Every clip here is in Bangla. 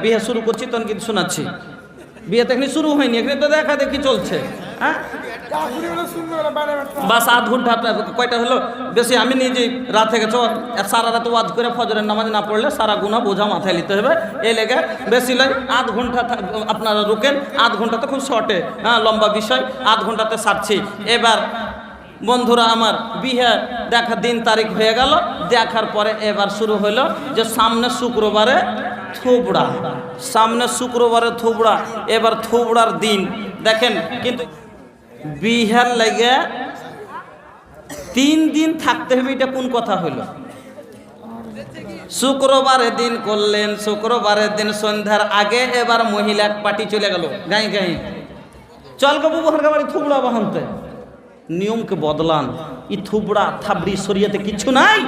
বিয়ে শুরু করছি তখন কিন্তু শোনাচ্ছি, বিয়ে তো এখানে শুরু হয়নি, এখানে তো দেখা দেখি চলছে। হ্যাঁ বাস আধ ঘন্টা কয়টা হলো বেশি। আমি নিজে রাত থেকে সারা রাত ওয়াজ করে ফজরের নামাজ না পড়লে সারা গুনাহ বোঝা মাথায় নিতে হবে, এই লেগে বেশি নয় আধ ঘন্টা আপনারা রুকেন। আধ ঘন্টা তো খুব শর্টে, হ্যাঁ লম্বা বিষয়, আধ ঘন্টাতে সারছি। এবার বন্ধুরা আমার বিয়ে দেখা দিন তারিখ হয়ে গেল, দেখার পরে এবার শুরু হলো যে সামনে শুক্রবারে থুবড়া, সামনে শুক্রবারে থুবড়া। এবার থুবড়ার দিন দেখেন, কিন্তু বিহার লাগে 3 দিন থাকতে হবে, এটা কোন কথা হইল? শুক্রবারের দিন করলেন, শুক্রবারের দিন সন্ধ্যার আগে এবার মহিলা এক পার্টি চলে গেল গাই গাই, চল গো বাবু হারকা বাড়ি থুবড়া বাহানতে। নিয়মকে বদলান, ই থুবড়া থাবড়ি শরীয়তে কিছু নাই।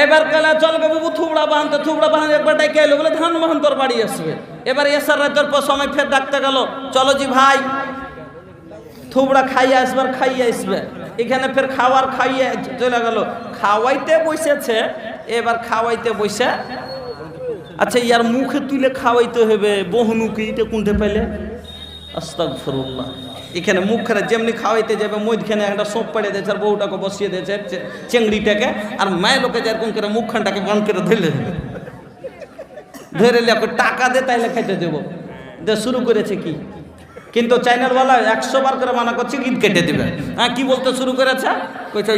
এবার কালা চল গো বাবু থুবড়া বাহানতে, থুবড়া বাহান একবার ডাকে এলো, বলে ধান বাহান তোর বাড়ি আসবে। এবার এসার রাতের পর সময় ফের ডাকতে গেল, চলো জি ভাই থুবড়া খাইয়ে আসবার, খাইয়ে আসবে। এখানে ফের খাওয়ার খাইয়ে চলে গেল, খাওয়াইতে বসেছে। এবার খাওয়াইতে বসে আচ্ছা ইয়ার মুখে তুলে খাওয়াইতে হবে, বহুনুকে এটা কোনটা পেলে? আস্তাগফিরুল্লাহ। এখানে মুখখানে যেমনি খাওয়াইতে যাবে, মধ্যখানে একটা সোপ পাড়িয়ে দিয়েছে আর বউটাকে বসিয়ে দিয়েছে চেংড়িটাকে, আর মায়ের লোকে যেরকম করে মুখখানটাকে বন্ধ করে ধরলে ধরে টাকা দে তাইলে খাইতে দেবো, শুরু করেছে কি। কিন্তু চ্যানেলওয়ালা 100 বার করে মানা করছে, ঈদ কেটে দিবে। হ্যাঁ কি বলতে শুরু করেছে, কইছে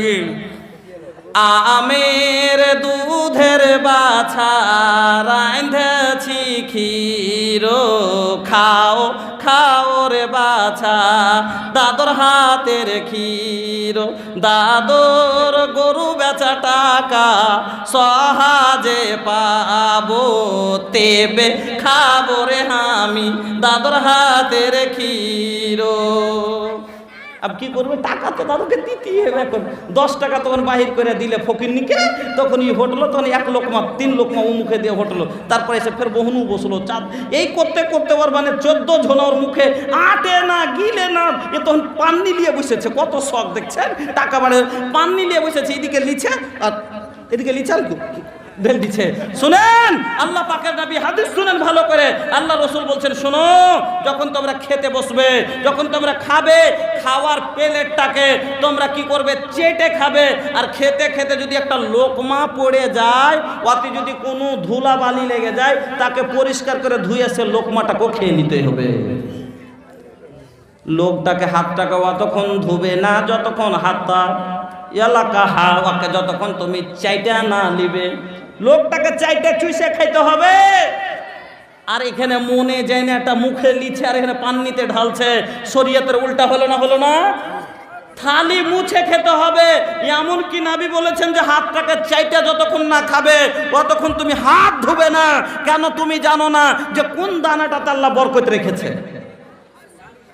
আমের দুধের বাছা রাঁধেছি ক্ষীর, খাও খাও রে বাছা দাদর হাতের ক্ষীর। দাদর গরু বেচা টাকা সহজে পাবো, তেবে খাবো রে আমি দাদর হাতের ক্ষীর। अब কি করবে, টাকা তো দাদুকে দিতেই হবে। এখন 10 টাকা তখন বাহির করে দিলে ফকিরনিকে, তখন ই হোটলো, তখন 1 লোকমা 3 লোকমা ও মুখে দিয়ে হোটলো। তারপরে এসে ফের বহুনু বসলো, চাঁদ এই করতে করতে ওর মানে 14 ঝোনার মুখে আটে না গিলে না। এ তখন পান্নি নিয়ে বসেছে, কত শখ দেখছেন, টাকা বাড়ে পান্নি নিয়ে বসেছে, এদিকে লিছে আর এদিকে লিছে আর ঢেল দিচ্ছে। শুনেন আল্লাহ পাকের নবী হাদিস শুনেন ভালো করে। আল্লাহ রসুল বলছেন, শোনো যখন তোমরা খেতে বসবে, যখন তোমরা খাবে, খাওয়ার প্লেটটাকে তোমরা কি করবে, চেটে খাবে। আর খেতে খেতে যদি একটা লোকমা পড়ে যায়, ওতে যদি কোনো ধুলা বালি লেগে যায়, তাকে পরিষ্কার করে ধুয়ে সে লোকমাটাকেও খেয়ে নিতে হবে। লোকটাকে হাতটাকে অতক্ষণ ধুবে না যতক্ষণ হাতটা এলাকা হাওয়াকে যতক্ষণ তুমি চাইটা না নিবে, লোকটাকে চাইটা চুষে খাইতে হবে। আর এখানে মনে যায় না, একটা মুখে লিছে আর এখানে পান্নিতে ঢালছে। শরীয়তের উল্টা হলো না, হলো না? থালি মুছে খেতে হবে। এমন কি নবী বলেছেন যে হাতটাকে চাইটা যতক্ষণ না খাবে ততক্ষণ তুমি হাত ধুবে না। কেন? তুমি জানো না যে কোন দানাটাতে আল্লাহ বরকত রেখেছে,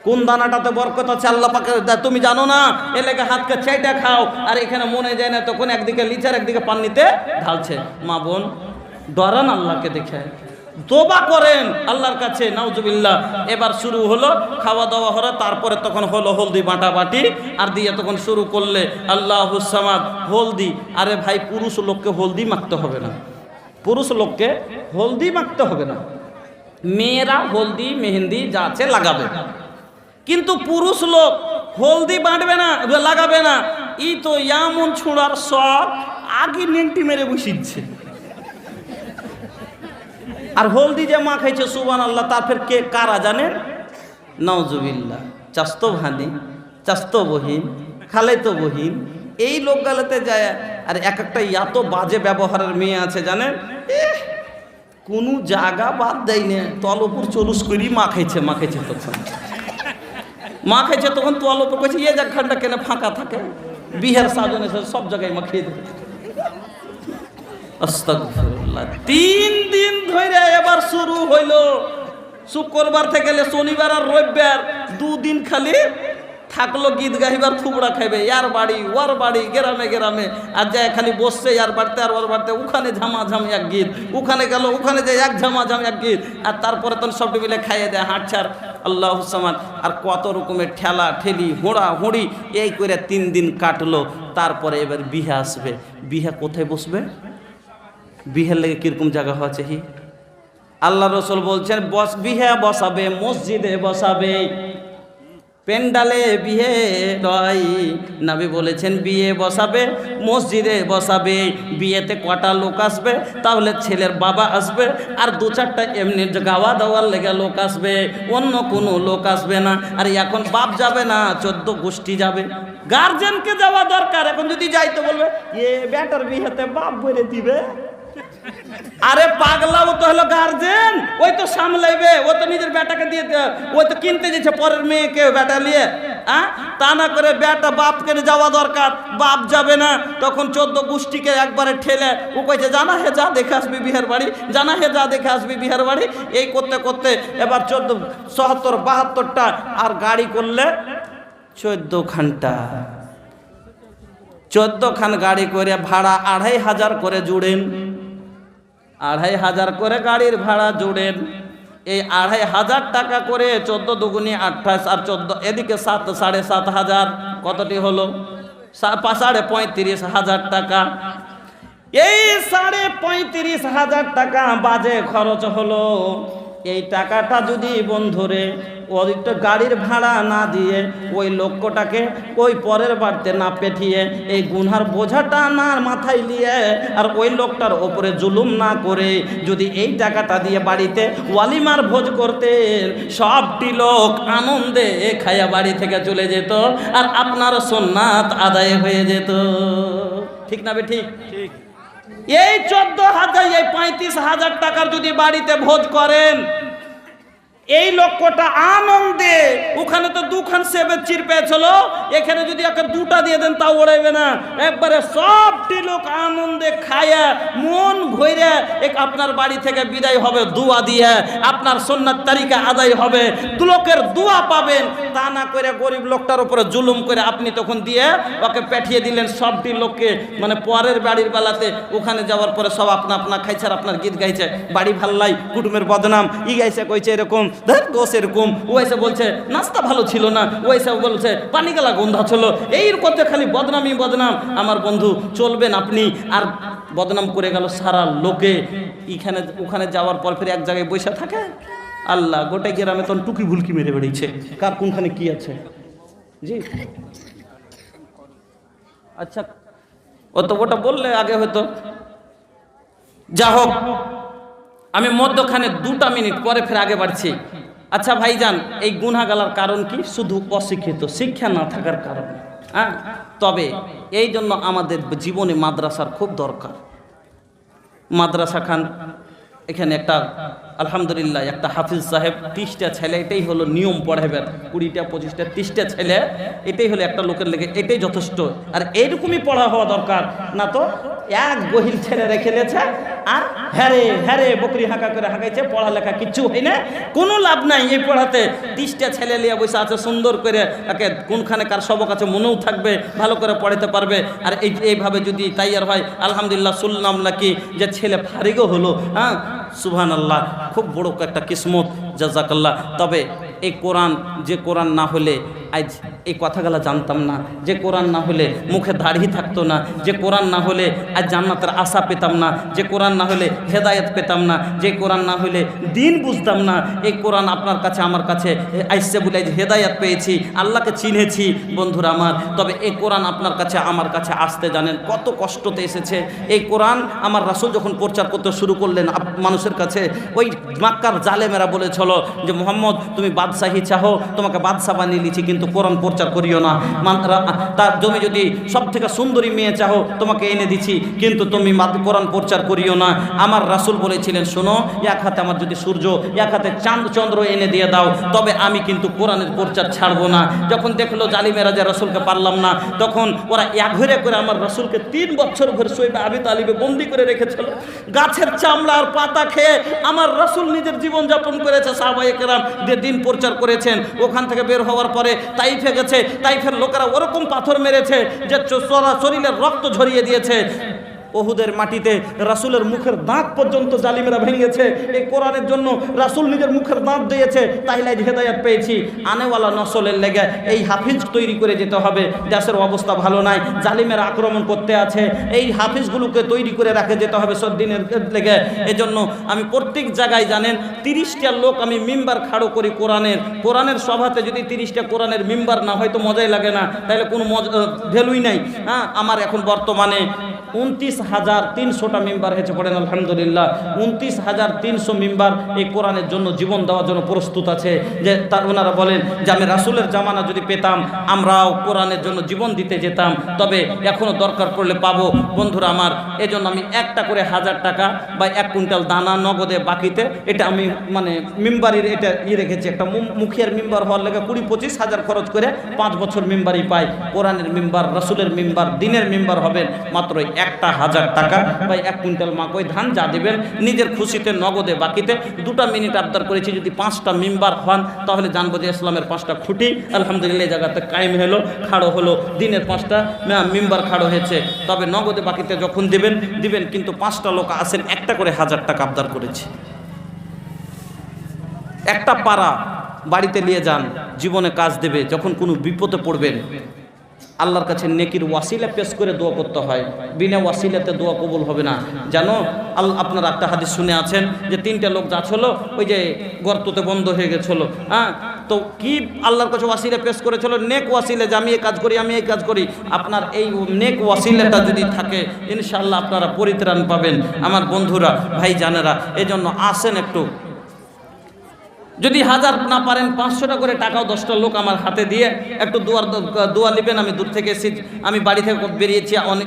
কোন দানাটাতে বরকত আছে আল্লাহ পাকে তুমি জানো না। এ লেগে হাতকে চাইটা খাও। আর এখানে মনে যায় না, তখন একদিকে লিচার একদিকে পান্নিতে ঢালছে। মা বোন ডরান আল্লাহকে দেখে, তোবা করেন আল্লাহর কাছে, নাউজুবিল্লাহ। এবার শুরু হলো খাওয়া দাওয়া হলো, তারপরে তখন হলো হলদি বাটাবাটি আর দিয়ে তখন শুরু করলে আল্লাহুস সামাদ হলদি। আরে ভাই পুরুষ লোককে হলদি মাখতে হবে না, পুরুষ লোককে হলদি মাখতে হবে না। মেয়েরা হলদি মেহেন্দি যা আছে লাগাবে, কিন্তু পুরুষ লোক হলদি বাঁটবে না, লাগাবে না। ই তো এমন ছোঁড়ার শখ, আগে নেংটি মেরে বসিচ্ছে। আর হলদি যে মা খাইছে সুবহানাল্লাহ, তার ফের কে কারা জানেন? নাউজুবিল্লাহ। চাস্তো ভানি, চাস্তো বহিন, খালাইতো বহিন, এই লোকগুলোতে যায়। আর এক একটা এত বাজে ব্যবহারের মেয়ে আছে জানেন, কোনো জায়গা বাদ দেয় না, তল উপর চলুস করি মা খাইছে, মা খাইছে। তখন মা খাইছে, তখন তোয়াল উপর কইছে এই জায়গাটা কেন ফাঁকা থাকে, বিহার সাজনে সব জায়গায় মাখিয়ে দেবে। আস্তাগফিরুল্লাহ। 3 দিন ধরে এবার শুরু হইল। শুক্রবার থেকে গেলে শনিবার আর রবিবার 2 দিন খালি থাকলো গীত গাইবার, থুবড়া খাইবে, ইয়ার বাড়ি ওর বাড়ি, গ্রামে গ্রামে। আর যায় খালি বসছে ইয়ার বাড়িতে আর ওর বাড়িতে, ওখানে ঝামাঝাম এক গীত, ওখানে গেল ওখানে যায় এক ঝামাঝাম এক গীত। আর তারপরে তখন সবটি মিলে খাইয়ে দেয় হাঁটছাড় আল্লাহুস সামাদ। আর কত রকমের ঠেলা ঠেলি হোড়া হুড়ি, এই করে 3 দিন কাটলো। তারপরে এবার বিহা আসবে। বিহা কোথায় বসবে? বিহার লেগে কিরকম জায়গা হওয়া চাহি? আল্লাহ রসুল বলছেন বিয়ে বসাবে মসজিদে বসাবে, পেন্ডালে বিয়ে নয়। নবী বলেছেন বিয়ে বসাবে মসজিদে বসাবে। বিয়েতে কটা লোক আসবে? তাহলে ছেলের বাবা আসবে আর দু চারটা এমনি গাওয়া দাওয়ার লেগে লোক আসবে, অন্য কোনো লোক আসবে না। আর এখন বাপ যাবে না, 14 গোষ্ঠী যাবে। গার্জেনকে যাওয়া দরকার। এখন যদি যাই তো বলবে এ বেটার বিয়েতে বাপ বলে দিবে। আরে পাগলা, ও তো হলো গার্জেন, ওই তো সামলাইবে, ও তো নিজের বেটাকে দিয়ে, ওই তো কিনতে যেছে পরের মেয়েকে বেটা নিয়ে। তা না করে বেটা বাপকে যাওয়া দরকার, বাপ যাবে না। তখন 14 গোষ্ঠীকে একবারে ঠেলে ও কইছে জানা হে যা দেখে আসবি বিহার বাড়ি, জানা হে যা দেখে আসবি বিহার বাড়ি। এই করতে করতে এবার 14, 77, 72টা আর গাড়ি করলে 14 ঘন্টা। 14 খান গাড়ি করে ভাড়া 2500 করে জুড়েন, 2500 করে গাড়ির ভাড়া জুড়েন। এই 2500 টাকা করে 14 দুগুনি 28 আর 14 এদিকে 7, 7,500 কতটি হলো? 35,500 টাকা। এই 35,500 টাকা বাজে খরচ হলো। এই টাকাটা যদি বন্ধুরে অধিকটা গাড়ির ভাড়া না দিয়ে ওই লক্ষ্যটাকে ওই পরের বাড়িতে না পেঠিয়ে এই গুনহার বোঝাটা না মাথায় নিয়ে আর ওই লোকটার ওপরে জুলুম না করে যদি এই টাকাটা দিয়ে বাড়িতে ওয়ালিমার ভোজ করতেন, সবটি লোক আনন্দে খায়া বাড়ি থেকে চলে যেত আর আপনার সুন্নাত আদায় হয়ে যেত। ঠিক না বে ঠিক? এই 14,000, এই 35,000 টাকার যদি বাড়িতে ভোজ করেন, এই লক্ষ্যটা আনন্দে, ওখানে তো 2খান সেবের চির পেয়েছিল, এখানে যদি একটা 2টা দিয়ে দেন তাও ওড়াইবে না। একবারে সবটি লোক আনন্দে খায়া মন ভরে আপনার বাড়ি থেকে বিদায় হবে দোয়া দিয়ে, আপনার সুন্নাত তারিকা আদায় হবে, লোকের দোয়া পাবেন। তা না করে গরিব লোকটার উপরে জুলুম করে আপনি তখন দিয়ে ওকে পাঠিয়ে দিলেন সবটি লোককে, মানে পরের বাড়ির বেলাতে ওখানে যাওয়ার পরে সব আপনা খাইছে আর আপনার গীত গাইছে, বাড়ি ভাল্লাই, কুটুমের বদনাম, গাইছে কইছে এরকম দোষ এরকম, ও এসে বলছে নাস্তা ভালো ছিল না, ও এসে বলছে পানি গেলা গন্ধা ছিল, এই করতে খালি বদনামই বদনাম। আমার বন্ধু চলবেন আপনি, আর বদনাম করে গেল সারা লোকে। এখানে ওখানে যাওয়ার পর ফিরে এক জায়গায় বসে থাকে, আল্লাহ গোটাই গ্রামে তখন টুকি ভুলকি মেরে বেড়েছে, কার কোনখানে কি আছে। জি আচ্ছা, ও তো ওটা বললে আগে হয়তো। যা হোক, আমি মধ্যখানে 2টা মিনিট পরে ফের আগে বাড়ছি। আচ্ছা ভাইজান, এই গুনাহগালার কারণ কি? শুধু অশিক্ষিত, শিক্ষা না থাকার কারণে। তবে এই জন্য আমাদের জীবনে মাদ্রাসার খুব দরকার। মাদ্রাসা খান এখানে একটা আলহামদুলিল্লাহ একটা হাফিজ সাহেব 30টা ছেলে, এটাই হলো নিয়ম পড়াইবার, 20টা 25টা 30টা ছেলে, এটাই হলো একটা লোকের লেগে, এটাই যথেষ্ট। আর এইরকমই পড়া হওয়া দরকার, না তো এক গহিল ছেলে রেখে দিয়েছে আর হ্যারে বকরি হাঁকা করে হাঁকাইছে, পড়ালেখা কিচ্ছু হয় না, কোনো লাভ নাই এই পড়াতে। 30টা ছেলে লিয়ে বসে আছে সুন্দর করে, একে কোনখানে কার সব কাছে মনেও থাকবে, ভালো করে পড়াতে পারবে। আর এইভাবে যদি তাইয়ার হয়, আলহামদুলিল্লাহ শুনলাম নাকি যে ছেলে ফারিগও হলো, সুবহানাল্লাহ, খুব বড় একটা কিসমত, জাযাকাল্লাহ। তবে এই কোরআন, যে কোরআন না হলে আজ এই কথাগুলো জানতাম না, যে কোরআন না হলে মুখে দাড়ি থাকতো না, যে কোরআন না হলে আজ জান্নাতের আশা পেতাম না, যে কোরআন না হলে হেদায়েত পেতাম না, যে কোরআন না হলে দিন বুঝতাম না। এই কোরআন আপনার কাছে আমার কাছে আইসে বলে আজ হেদায়েত পেয়েছি, আল্লাহকে চিনেছি বন্ধুরা আমার। তবে এই কোরআন আপনার কাছে আমার কাছে আসতে জানেন কত কষ্টতে এসেছে। এই কোরআন আমার রাসূল যখন প্রচার করতে শুরু করলেন মানুষের কাছে, ওই মক্কার জালেমেরা বলেছিল যে মুহাম্মদ তুমি বাদশাহী চাহো, তোমাকে বাদশাহ বানিয়ে নিয়েছি, কিন্তু কোরআন প্রচার করিও না। তার জমি যদি সব থেকে সুন্দরী মেয়ে চাহো তোমাকে এনে দিচ্ছি, কিন্তু তুমি কোরআন প্রচার করিও না। আমার রাসূল বলেছিলেন শোনো, এক হাতে আমার যদি সূর্য, এক হাতে চাঁদ চন্দ্র এনে দিয়ে দাও, তবে আমি কিন্তু কোরআনের প্রচার ছাড়বো না। যখন দেখলো জালিমেরা যে রাসূলকে পারলাম না, তখন ওরা এক ঘরে করে আমার রাসূলকে 3 বছর ধরে শোয়েবে আবি তালিবে বন্দি করে রেখেছিল। গাছের চামড়া আর পাতা খেয়ে আমার রাসূল নিজের জীবন যাপন করেছে, সাহাবায়ে কেরাম যে দিন প্রচার করেছেন। ওখান থেকে বের হওয়ার পরে তাইফে গেছে, তাইফের লোকেরা ওরকম পাথর মেরেছে যে শরীরের রক্ত ঝরিয়ে দিয়েছে। ওহুদের মাটিতে রাসূলের মুখের দাঁত পর্যন্ত জালিমেরা ভেঙেছে। এই কোরআনের জন্য রাসূল নিজের মুখের দাঁত দিয়েছে, তাহলে আজ হেদায়েত পেয়েছি। আনেওয়ালা নসলের লেগে এই হাফিজ তৈরি করে যেতে হবে। দেশের অবস্থা ভালো নাই, জালিমেরা আক্রমণ করতে আছে, এই হাফিজগুলোকে তৈরি করে রাখে যেতে হবে সদ্দিনের লেগে। এজন্য আমি প্রত্যেক জায়গায় জানেন 30টা লোক আমি মিম্বার খাড়ো করি কোরআনের সভাতে। যদি 30টা কোরআনের মিম্বার না হয় তো মজাই লাগে না, তাহলে কোনো ভ্যালুই নাই। হ্যাঁ, আমার এখন বর্তমানে 29,300টা মেম্বার হয়েছে, পড়েন আলহামদুলিল্লাহ। 29,300 মেম্বার এই কোরআনের জন্য জীবন দেওয়ার জন্য প্রস্তুত আছে। যে তার ওনারা বলেন যে আমি রাসূলের জামানা যদি পেতাম আমরাও কোরআনের জন্য জীবন দিতে যেতাম, তবে এখনো দরকার পড়লে পাবো। বন্ধুরা আমার, এজন্য আমি একটা করে 1000 টাকা বা 1 কুইন্টাল দানা নগদে বাকিতে, এটা আমি মানে মেম্বারের এটা রেখেছি। একটা মুখিয়ার মেম্বার হওয়ার লেগে 20-25 হাজার খরচ করে 5 বছর মেম্বারই পাই। কোরআনের মেম্বার, রাসূলের মেম্বার, দিনের মেম্বার হবেন মাত্র 1000 টাকা বা 1 কুইন্টাল মাকই ধান যা দেবেন নিজের খুশিতে নগদে বাকিতে। 2টা মিনিট আবদার করেছি, যদি 5টা মেম্বার হন তাহলে জানবো যে ইসলামের 5টা খুঁটি আলহামদুলিল্লাহ এই জায়গাতে কায়েম হলো, খাড়ো হলো। দিনের 5টা মেম্বার খাড়ো হয়েছে, তবে নগদে বাকিতে যখন দিবেন কিন্তু 5টা লোক আসেন, একটা করে 1000 টাকা আবদার করেছি। একটা পাড়া বাড়িতে নিয়ে যান, জীবনে কাজ দেবে। যখন কোনো বিপদে পড়বেন আল্লাহর কাছে নেকির ওয়াসিলা পেশ করে দোয়া করতে হয়, বিনা ওয়াসিলাতে দোয়া কবুল হবে না। জানো আপনারা একটা হাদিস শুনে আছেন যে 3টা লোক যাচ্ছিল, ওই যে গর্ততে বন্ধ হয়ে গেছিল। হ্যাঁ, তো কি আল্লাহর কাছে ওয়াসিলা পেশ করেছিল? নেক ওয়াসিলা, যে আমি এই কাজ করি, আমি এই কাজ করি। আপনার এই নেক ওয়াসিলাটা যদি থাকে ইনশাআল্লাহ আপনারা পরিত্রাণ পাবেন। আমার বন্ধুরা, ভাই জানেরা, এজন্য আসেন একটু। যদি 1000 না পারেন 500টা করে টাকাও 10টা লোক আমার হাতে দিয়ে একটু দোয়া নেবেন। আমি দূর থেকে এসেছি, আমি বাড়ি থেকে বেরিয়েছি অনেক